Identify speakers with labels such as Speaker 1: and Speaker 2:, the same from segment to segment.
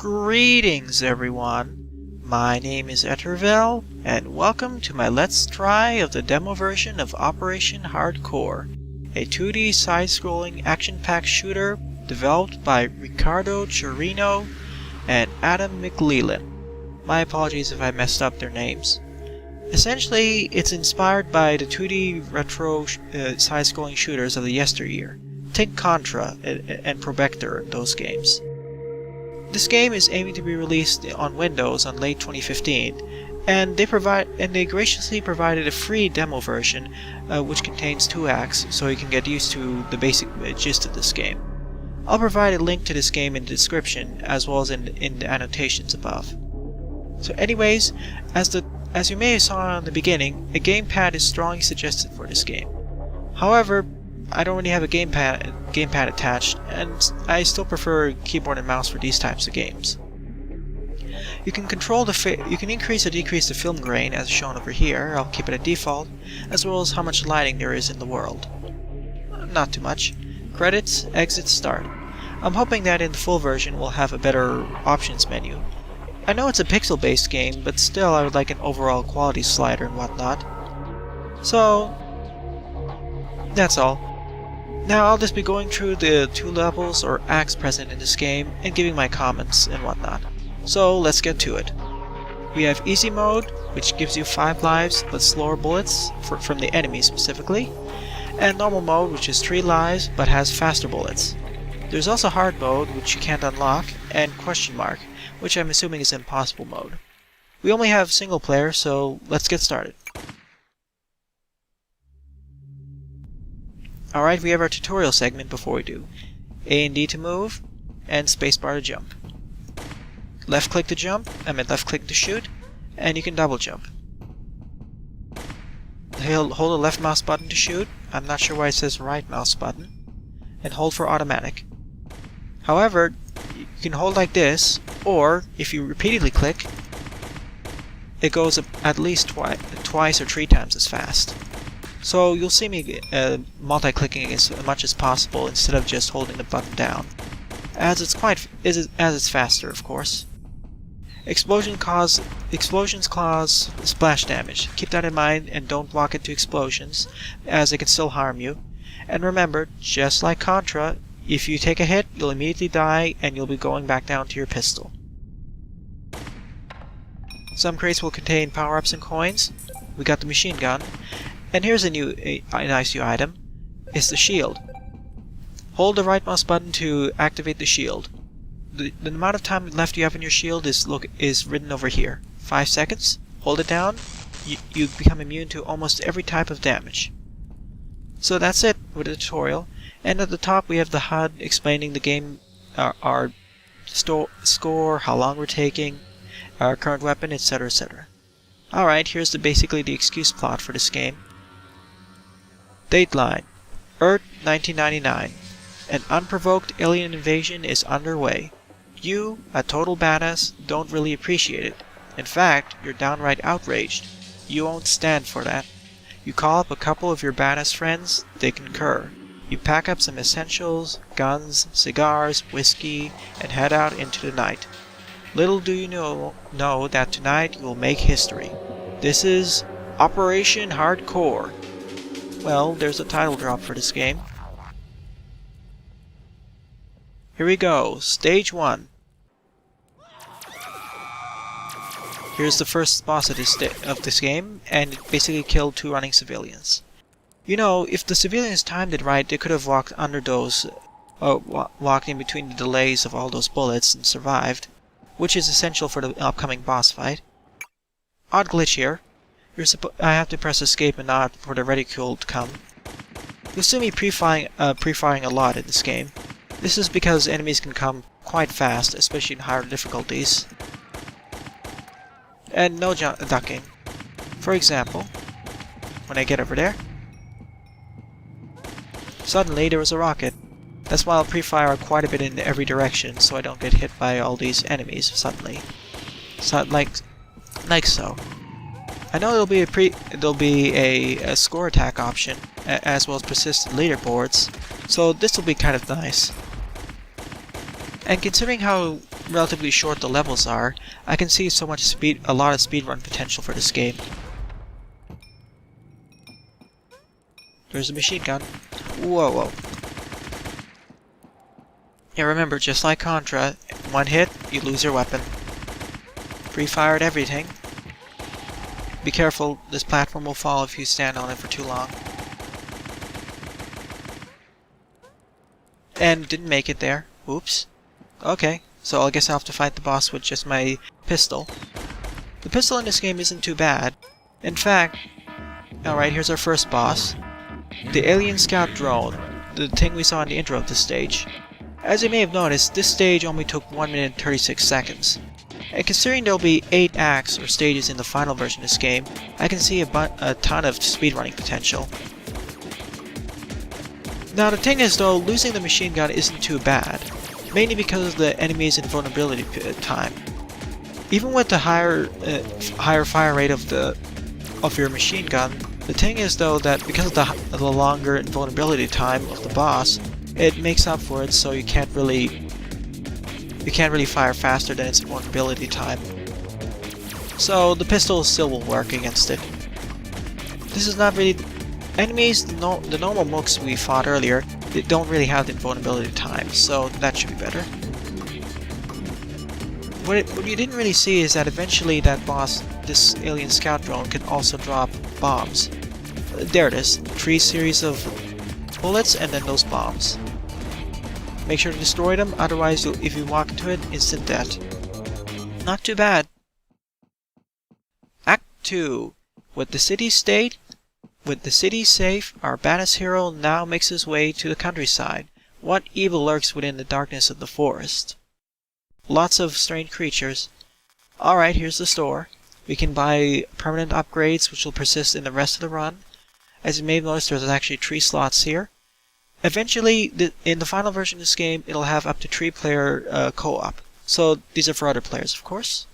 Speaker 1: Greetings everyone, my name is Ettervel, and welcome to my Let's Try of the demo version of Operation Hardcore, a 2D side-scrolling action-packed shooter developed by Ricardo, Chirino, and Adam McLellan. My apologies if I messed up their names. Essentially, it's inspired by the 2D retro side-scrolling shooters of the yesteryear. Think Contra and Probector in those games. This game is aiming to be released on Windows on late 2015, and they graciously provided a free demo version, which contains 2 acts, so you can get used to the basic gist of this game. I'll provide a link to this game in the description, as well as in the annotations above. So anyways, as you may have saw in the beginning, a gamepad is strongly suggested for this game. However, I don't really have a gamepad attached, and I still prefer keyboard and mouse for these types of games. You can increase or decrease the film grain as shown over here. I'll keep it at default, as well as how much lighting there is in the world. Not too much. Credits, exit, start. I'm hoping that in the full version we'll have a better options menu. I know it's a pixel-based game, but still I would like an overall quality slider and whatnot. So, that's all. Now I'll just be going through the 2 levels or acts present in this game and giving my comments and whatnot. So let's get to it. We have easy mode, which gives you 5 lives but slower bullets from the enemies specifically, and normal mode, which is 3 lives but has faster bullets. There's also hard mode, which you can't unlock, and question mark, which I'm assuming is impossible mode. We only have single player, so let's get started. Alright, we have our tutorial segment before we do. A and D to move, and spacebar to jump. Left click to jump, left click to shoot, and you can double jump. Hold the left mouse button to shoot, I'm not sure why it says right mouse button, and hold for automatic. However, you can hold like this, or if you repeatedly click, it goes at least twice or 3 times as fast. So you'll see me multi-clicking as much as possible instead of just holding the button down, as it's faster, of course. Explosions cause splash damage. Keep that in mind and don't block into explosions, as they can still harm you. And remember, just like Contra, if you take a hit, you'll immediately die and you'll be going back down to your pistol. Some crates will contain power-ups and coins. We got the machine gun. And here's a nice new item. It's the shield. Hold the right mouse button to activate the shield. The amount of time left you have in your shield is written over here. 5 seconds. Hold it down. You become immune to almost every type of damage. So that's it with the tutorial. And at the top we have the HUD explaining the game, our score, how long we're taking, our current weapon, etc, etc. Alright, here's basically the excuse plot for this game. Dateline: Earth 1999. An unprovoked alien invasion is underway. You, a total badass, don't really appreciate it. In fact, you're downright outraged. You won't stand for that. You call up a couple of your badass friends, they concur. You pack up some essentials, guns, cigars, whiskey, and head out into the night. Little do you know that tonight you will make history. This is Operation Hardcore. Well, there's a title drop for this game. Here we go, Stage 1. Here's the first boss of this game, and it basically killed 2 running civilians. You know, if the civilians timed it right, they could have walked under those, walked in between the delays of all those bullets and survived, which is essential for the upcoming boss fight. Odd glitch here. I have to press escape and not for the reticule to come. You'll see me pre-firing a lot in this game. This is because enemies can come quite fast, especially in higher difficulties. And no ducking. For example, when I get over there, suddenly there was a rocket. That's why I'll pre-fire quite a bit in every direction so I don't get hit by all these enemies suddenly. So, like so. I know there'll be a score attack option, as well as persistent leaderboards, so this will be kind of nice. And considering how relatively short the levels are, I can see a lot of speedrun potential for this game. There's a machine gun. Whoa, whoa. Yeah, remember, just like Contra, one hit, you lose your weapon. Pre-fired everything. Be careful, this platform will fall if you stand on it for too long. And didn't make it there. Oops. Okay, so I guess I'll have to fight the boss with just my pistol. The pistol in this game isn't too bad. In fact, alright, here's our first boss. The alien scout drone, the thing we saw in the intro of this stage. As you may have noticed, this stage only took 1 minute and 36 seconds. And considering there'll be 8 acts or stages in the final version of this game, I can see a ton of speedrunning potential. Now the thing is though, losing the machine gun isn't too bad, mainly because of the enemy's invulnerability time. Even with the higher fire rate of your machine gun, the thing is though that because of the longer invulnerability time of the boss, it makes up for it, so you can't really fire faster than its invulnerability time. So the pistol still will work against it. This is not really enemies. The normal mooks we fought earlier, they don't really have the invulnerability time, so that should be better. What you didn't really see is that eventually that boss, this alien scout drone, can also drop bombs. There it is, 3 series of bullets and then those bombs. Make sure to destroy them, otherwise if you walk into it, instant death. Not too bad. Act 2. With the city safe, our badass hero now makes his way to the countryside. What evil lurks within the darkness of the forest? Lots of strange creatures. Alright, here's the store. We can buy permanent upgrades which will persist in the rest of the run. As you may have noticed, there's actually 3 slots here. Eventually, in the final version of this game, it'll have up to 3-player co-op. So these are for other players, of course.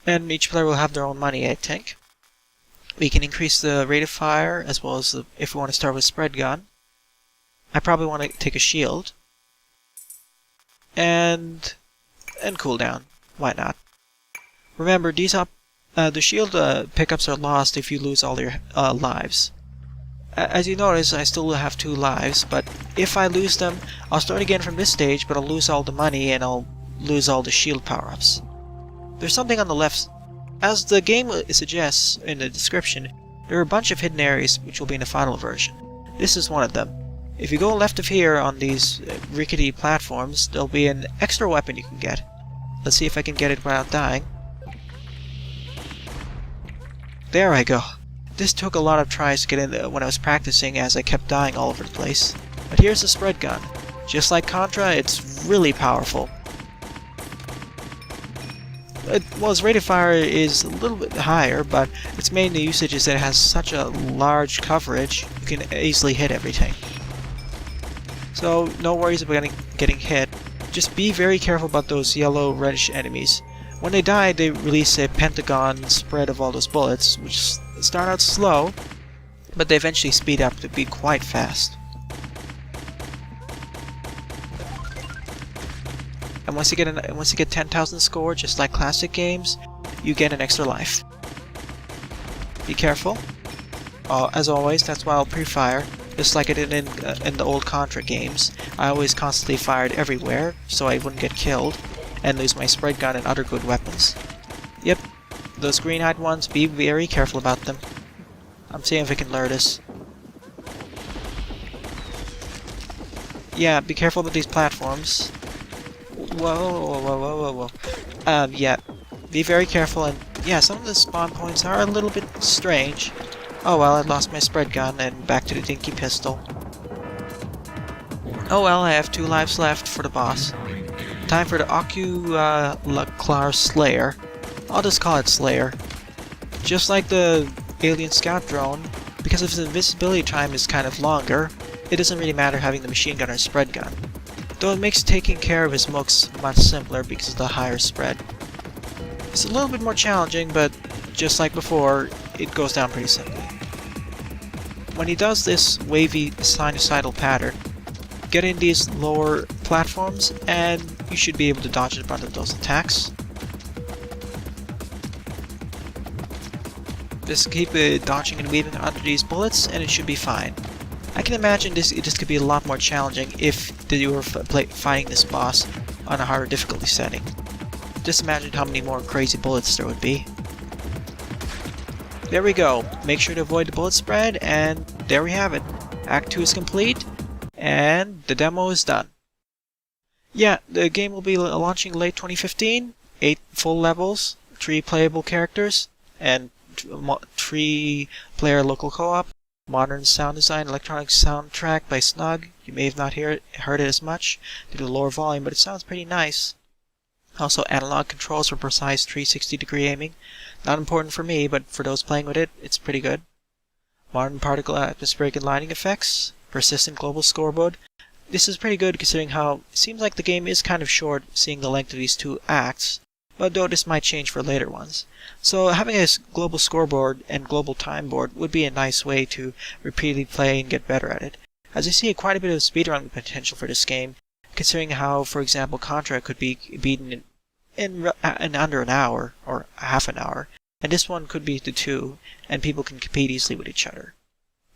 Speaker 1: And each player will have their own money, I think. We can increase the rate of fire, as well as if we want to start with spread gun. I probably want to take a shield. And cooldown. Why not? Remember, the shield pickups are lost if you lose all your lives. As you notice, I still have 2 lives, but if I lose them, I'll start again from this stage, but I'll lose all the money and I'll lose all the shield power-ups. There's something on the left. As the game suggests in the description, there are a bunch of hidden areas which will be in the final version. This is one of them. If you go left of here on these rickety platforms, there'll be an extra weapon you can get. Let's see if I can get it without dying. There I go. This took a lot of tries to get in when I was practicing, as I kept dying all over the place. But here's the spread gun. Just like Contra, it's really powerful. Well, its rate of fire is a little bit higher, but its main usage is that it has such a large coverage, you can easily hit everything. So, no worries about getting hit. Just be very careful about those yellow reddish enemies. When they die, they release a pentagon spread of all those bullets, which start out slow, but they eventually speed up to be quite fast. And once you get 10,000 score, just like classic games, you get an extra life. Be careful. As always, that's why I'll pre-fire, just like I did in the old Contra games. I always constantly fired everywhere, so I wouldn't get killed, and lose my spread gun and other good weapons. Yep, those green-eyed ones, be very careful about them. I'm seeing if I can lure this. Yeah, be careful with these platforms. Whoa. Yeah, be very careful, and yeah, some of the spawn points are a little bit strange. Oh well, I lost my spread gun, and back to the dinky pistol. Oh well, I have 2 lives left for the boss. Time for the Ocular Slayer. I'll just call it Slayer. Just like the alien scout drone, because its invisibility time is kind of longer, it doesn't really matter having the machine gun or spread gun. Though it makes taking care of his mooks much simpler because of the higher spread. It's a little bit more challenging, but just like before, it goes down pretty simply. When he does this wavy sinusoidal pattern, get in these lower platforms and you should be able to dodge a bunch of those attacks. Just keep dodging and weaving under these bullets and it should be fine. I can imagine this could be a lot more challenging if you were fighting this boss on a harder difficulty setting. Just imagine how many more crazy bullets there would be. There we go. Make sure to avoid the bullet spread, and there we have it. Act 2 is complete, and the demo is done. Yeah, the game will be launching late 2015, 8 full levels, 3 playable characters, and 3 player local co-op. Modern sound design, electronic soundtrack by Snug. You may have not heard it as much due to the lower volume, but it sounds pretty nice. Also, analog controls for precise 360-degree aiming. Not important for me, but for those playing with it, it's pretty good. Modern particle, atmospheric, and lighting effects. Persistent global scoreboard. This is pretty good considering how it seems like the game is kind of short, seeing the length of these 2 acts, but though this might change for later ones. So having a global scoreboard and global time board would be a nice way to repeatedly play and get better at it. As I see quite a bit of speedrun potential for this game, considering how, for example, Contra could be beaten in under an hour or half an hour, and this one could be the 2, and people can compete easily with each other.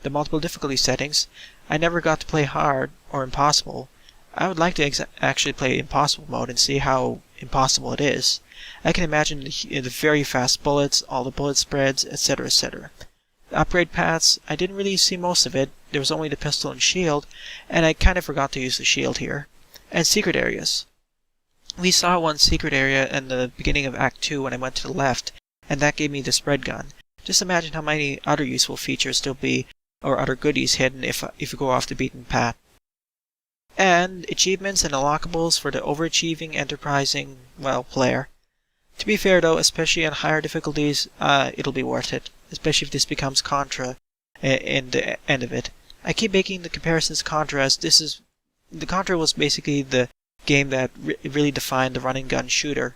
Speaker 1: The multiple difficulty settings, I never got to play hard or impossible. I would like to actually play impossible mode and see how impossible it is. I can imagine the very fast bullets, all the bullet spreads, etc., etc. The upgrade paths, I didn't really see most of it. There was only the pistol and shield, and I kind of forgot to use the shield here. And secret areas. We saw one secret area in the beginning of Act 2 when I went to the left, and that gave me the spread gun. Just imagine how many other useful features there'll be, or other goodies hidden if you go off the beaten path. And achievements and unlockables for the overachieving, enterprising, well, player. To be fair though, especially on higher difficulties, it'll be worth it, especially if this becomes Contra in the end of it. I keep making the comparisons to Contra as the Contra was basically the game that really defined the run-and-gun shooter,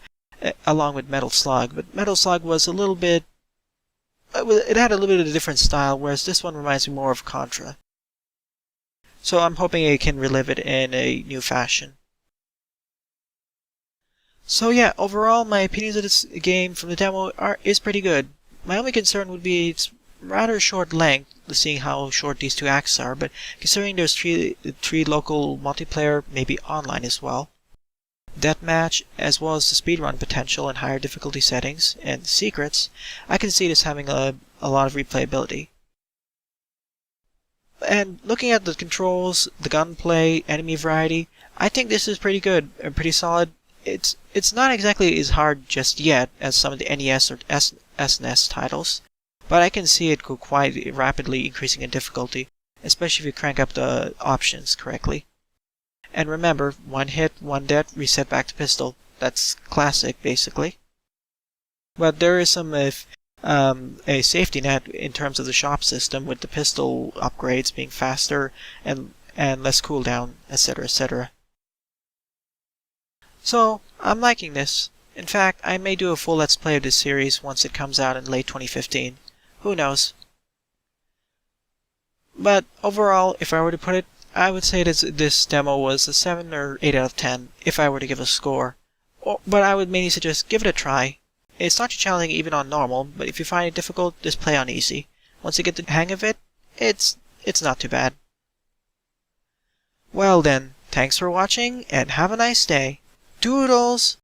Speaker 1: along with Metal Slug. But Metal Slug was a little bit... it had a little bit of a different style, whereas this one reminds me more of Contra. So I'm hoping I can relive it in a new fashion. So yeah, overall, my opinions of this game from the demo is pretty good. My only concern would be its rather short length, seeing how short these 2 acts are, but considering there's 3 local multiplayer, maybe online as well, deathmatch, as well as the speedrun potential in higher difficulty settings, and secrets, I can see this having a lot of replayability. And looking at the controls, the gunplay, enemy variety, I think this is pretty good and pretty solid. It's not exactly as hard just yet as some of the NES or SNES titles, but I can see it go quite rapidly increasing in difficulty, especially if you crank up the options correctly. And remember, 1 hit, 1 death, reset back to pistol. That's classic, basically. But there is some a safety net in terms of the shop system, with the pistol upgrades being faster and less cooldown, etc., etc. So, I'm liking this. In fact, I may do a full Let's Play of this series once it comes out in late 2015. Who knows? But overall, if I were to put it, I would say this demo was a 7 or 8 out of 10 if I were to give a score. But I would mainly suggest give it a try. It's not too challenging even on normal, but if you find it difficult, just play on easy. Once you get the hang of it, it's not too bad. Well then, thanks for watching, and have a nice day. Doodles!